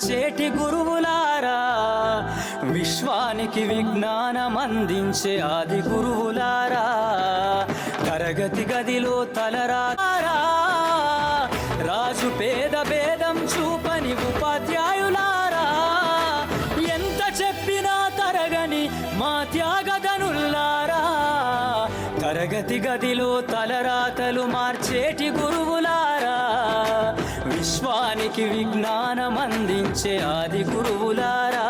మార్చేటి గురువులారా, విశ్వానికి విజ్ఞానం అందించే ఆది గురువులారా, తరగతి గదిలో తలరారా, రాజు పేద భేదం చూపని ఉపాధ్యాయులారా, ఎంత చెప్పినా తరగని మా త్యాగధనుల్లారా, తరగతి గదిలో తలరాతలు మార్చేటి గురువులారా, విశ్వానికి విజ్ఞానం అందించే ఆది గురువులారా.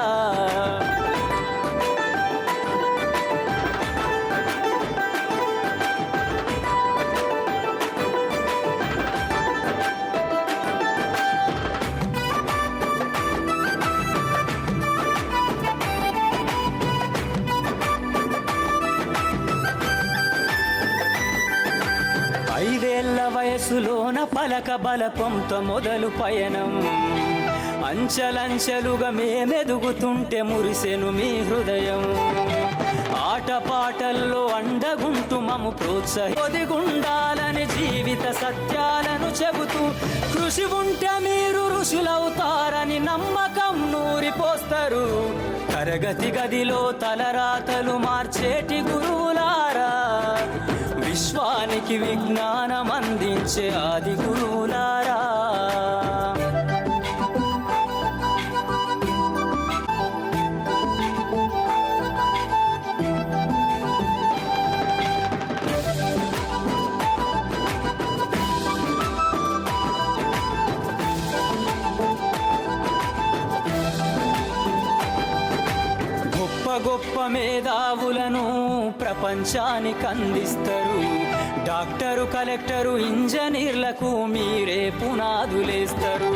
ఐదేళ్ల వయసులోన పలక బలపంతో మొదలు పయనం, అంచెలంచెలుగా మేమెదుగుతుంటే మురిసెను మీ హృదయం, ఆటపాటల్లో అండగుంటూ మము ప్రోత్సహిండాలని జీవిత సత్యాలను చెబుతూ, కృషి ఉంటే మీరు ఋషులవుతారని నమ్మకం నూరిపోస్తారు, తరగతి గదిలో తలరాతలు మార్చేటి గురువులారా, విశ్వానికి విజ్ఞానం అందించే ఆది గురువులారా. గొప్ప గొప్ప మేధావులను ప్రపంచానికి అందిస్తారు, డాక్టరు కలెక్టరు ఇంజనీర్లకు మీరే పునాదులేస్తారు,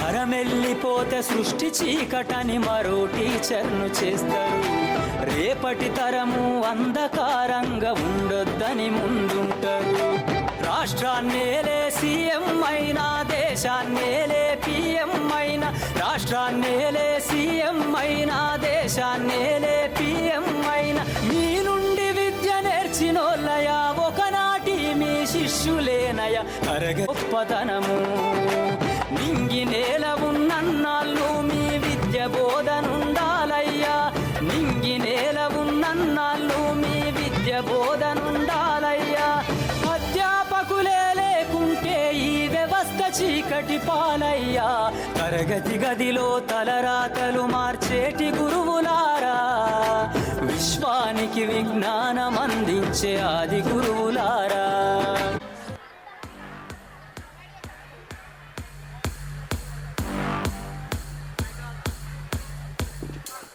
తరమెల్లిపోతే సృష్టి చీకటని మరో టీచర్ను చేస్తారు, రేపటి తరము అంధకారంగా ఉండొద్దని ముందుంటారు, రాష్ట్రాన్నేలే సీఎం అయినా, దేశాన్నేలే పిఎం అయినా, రాష్ట్రాన్నేలే సీఎం అయినా, దేశాన్నేలే పిఎం అయినా, మీ నుండి విద్య నేర్చినోళ్ళయా, ఒకనాటి మీ శిష్యులేనయ, గొప్పతనము నింగి నేల ఉన్నన్నాళ్ళు మీ విద్య బోధనుండాలయ్యా, నింగి నేల ఉన్నన్నాళ్ళు మీ విద్య బోధనుండాలయ్యా, అధ్యాపకులే లేకుంటే ఈ వ్యవస్థ చీకటి పాలయ్యా, తరగతి గదిలో తలరాతలు మార్చేటి గురువులారా, విశ్వానికి విజ్ఞానం అందించే ఆది గురువులారా.